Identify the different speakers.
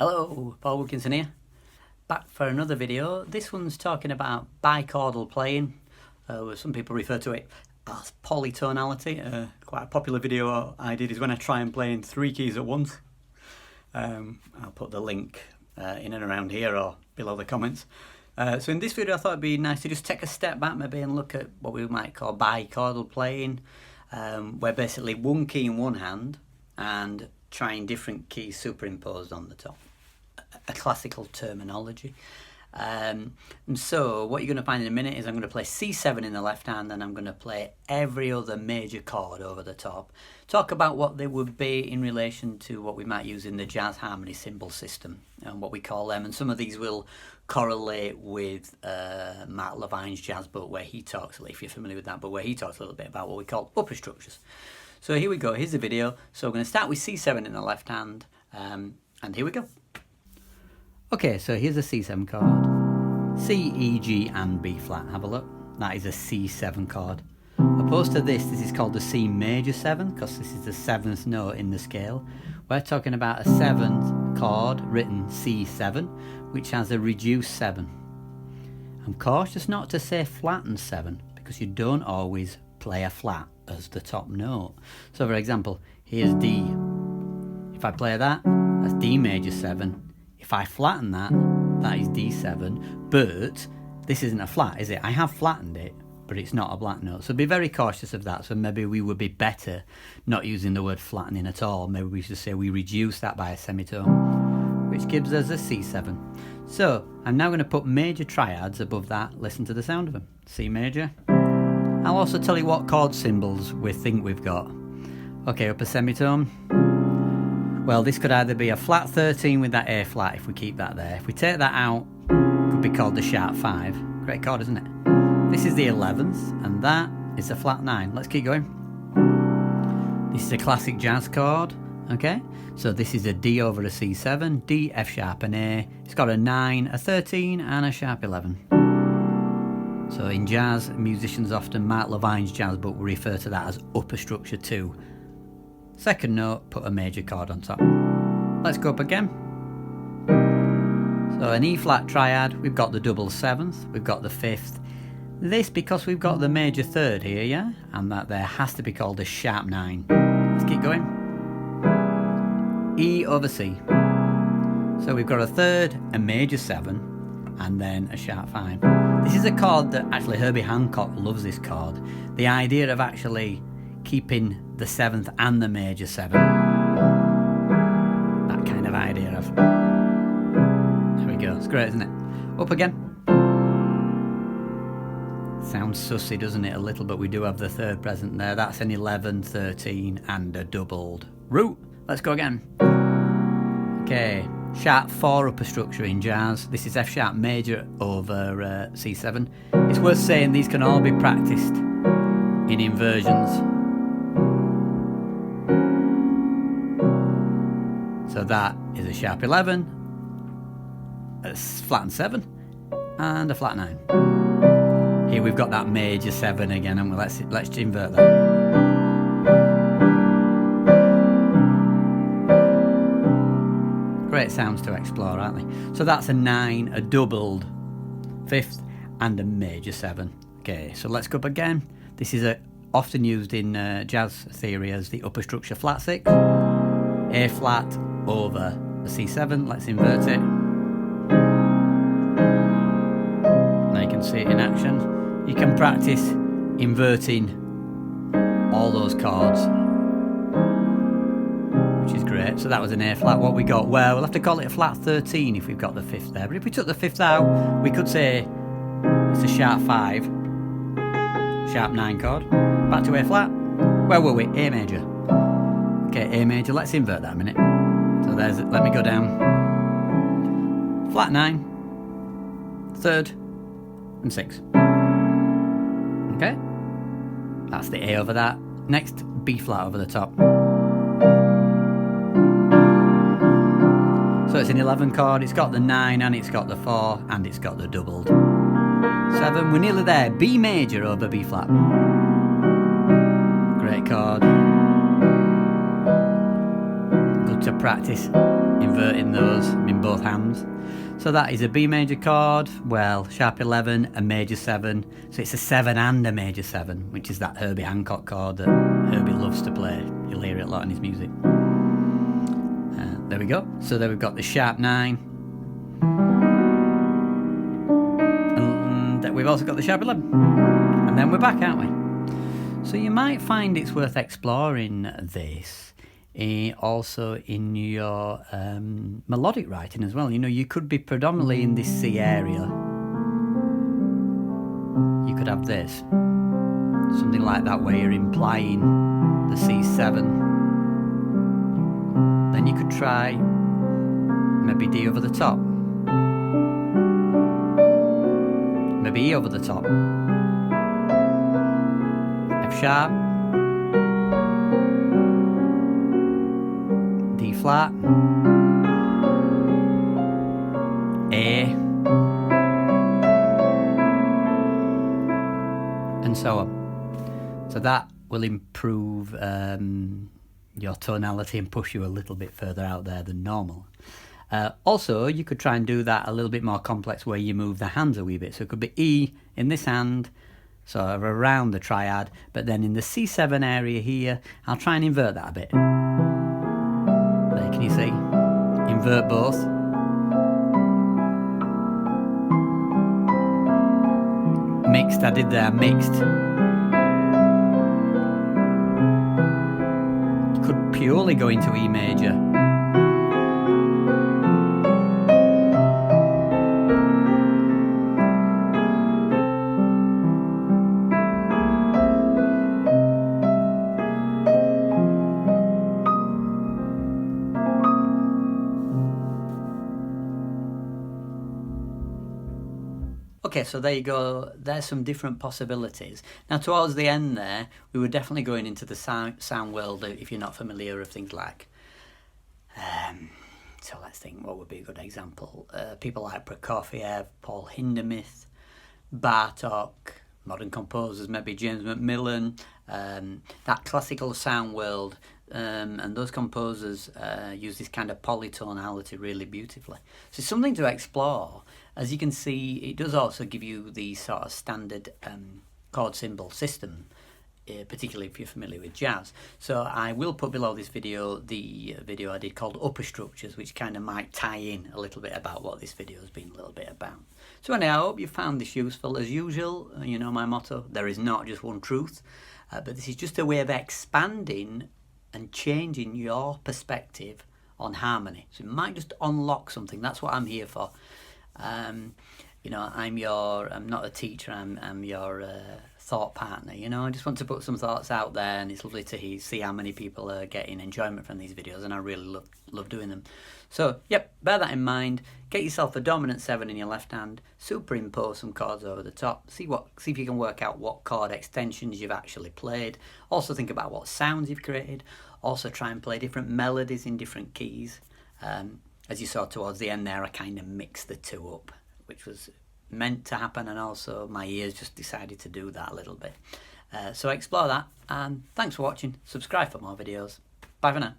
Speaker 1: Hello, Paul Wilkinson here, back for another video. This one's talking about bichordal playing. Some people refer to it as polytonality. Quite a popular video I did is when I try and play in 3 keys at once. I'll put the link in and around here or below the comments. So in this video I thought it'd be nice to just take a step back maybe and look at what we might call bichordal playing, where basically one key in one hand and trying different keys superimposed on the top. A classical terminology. And so what you're going to find in a minute is I'm going to play C7 in the left hand and I'm going to play every other major chord over the top. Talk about what they would be in relation to what we might use in the jazz harmony symbol system and what we call them. And some of these will correlate with Mark Levine's jazz book where he talks, if you're familiar with that book, where he talks a little bit about what we call upper structures. So here we go, here's the video. So we're going to start with C7 in the left hand and here we go. Okay, so here's a C7 chord, C, E, G and B flat, have a look. That is a C7 chord. Opposed to this is called the C major 7 because this is the 7th note in the scale. We're talking about a 7th chord written C7 which has a reduced 7. I'm cautious not to say flattened 7 because you don't always play a flat as the top note. So for example, here's D. If I play that, that's D major 7. If I flatten that, that is D7, but this isn't a flat, is it? I have flattened it, but it's not a black note. So be very cautious of that. So maybe we would be better not using the word flattening at all. Maybe we should say we reduce that by a semitone, which gives us a C7. So I'm now going to put major triads above that. Listen to the sound of them. C major. I'll also tell you what chord symbols we think we've got. Okay, upper semitone. Well, this could either be a flat 13 with that A flat if we keep that there. If we take that out, it could be called the sharp 5. Great chord, isn't it? This is the 11th, and that is a flat 9. Let's keep going. This is a classic jazz chord, okay? So this is a D over a C7, D, F sharp and A. It's got a 9, a 13 and a sharp 11. So in jazz, musicians often, Mark Levine's jazz book will refer to that as upper structure 2. Second note, put a major chord on top. Let's go up again. So an E flat triad, we've got the double 7th, we've got the 5th. This because we've got the major 3rd here, yeah? And that there has to be called a sharp 9. Let's keep going. E over C. So we've got a 3rd, a major 7, and then a sharp 5. This is a chord that actually Herbie Hancock loves this chord. The idea of actually keeping the 7th and the major 7. That kind of idea of... There we go, it's great, isn't it? Up again. Sounds sussy, doesn't it, a little, but we do have the 3rd present there. That's an 11, 13 and a doubled root. Let's go again. Okay, sharp 4 upper structure in jazz. This is F sharp major over C7. It's worth saying these can all be practiced in inversions. So that is a sharp 11, a flattened 7, and a flat 9. Here we've got that major 7 again, and let's invert that. Great sounds to explore, aren't they? So that's a 9, a doubled 5th, and a major 7. Okay, so let's go up again. This is often used in jazz theory as the upper structure flat 6, A flat over the C7. Let's invert it. Now you can see it in action. You can practice inverting all those chords, which is great. So that was an A flat. What we got? Well, we'll have to call it a flat 13 if we've got the 5th there. But if we took the 5th out, we could say it's a sharp 5, sharp 9 chord. Back to A flat. Where were we? A major. Okay, A major. Let's invert that a minute. So there's it. Let me go down. Flat 9, 3rd, and 6. Okay. That's the A over that. Next, B flat over the top. So it's an 11 chord. It's got the 9 and it's got the 4 and it's got the doubled 7. We're nearly there. B major over B flat. Great chord. Good to practice inverting those. My both hands. So that is a B major chord, well, sharp 11, a major 7. So it's a 7 and a major 7, which is that Herbie Hancock chord that Herbie loves to play. You'll hear it a lot in his music. There we go. So there we've got the sharp 9. And we've also got the sharp 11. And then we're back, aren't we? So you might find it's worth exploring this also in your melodic writing as well. You know, you could be predominantly in this C area. You could have this. Something like that where you're implying the C7. Then you could try maybe D over the top. Maybe E over the top. F sharp. D flat. A. And so on. So that will improve your tonality and push you a little bit further out there than normal. Also, you could try and do that a little bit more complex where you move the hands a wee bit. So it could be E in this hand, sort of around the triad, but then in the C7 area here, I'll try and invert that a bit. There, can you see? Invert both. Mixed, I did there, mixed. Could purely go into E major. Okay, so there you go. There's some different possibilities. Now, towards the end there, we were definitely going into the sound world, if you're not familiar, of things like... so let's think, what would be a good example? People like Prokofiev, Paul Hindemith, Bartók, modern composers, maybe James Macmillan, that classical sound world, and those composers use this kind of polytonality really beautifully. So it's something to explore. As you can see, it does also give you the sort of standard chord symbol system, particularly if you're familiar with jazz. So I will put below this video the video I did called Upper Structures, which kind of might tie in a little bit about what this video has been a little bit about. So anyway, I hope you found this useful. As usual, you know my motto, there is not just one truth, but this is just a way of expanding and changing your perspective on harmony. So it might just unlock something. That's what I'm here for. You know, I'm not a teacher, I'm your thought partner. You know, I just want to put some thoughts out there, and it's lovely to see how many people are getting enjoyment from these videos, and I really love doing them. So, yep, bear that in mind. Get yourself a dominant 7 in your left hand, superimpose some chords over the top, see if you can work out what chord extensions you've actually played. Also think about what sounds you've created. Also try and play different melodies in different keys. As you saw towards the end there, I kind of mixed the two up, which was meant to happen, and also my ears just decided to do that a little bit. So explore that, and thanks for watching. Subscribe for more videos. Bye for now.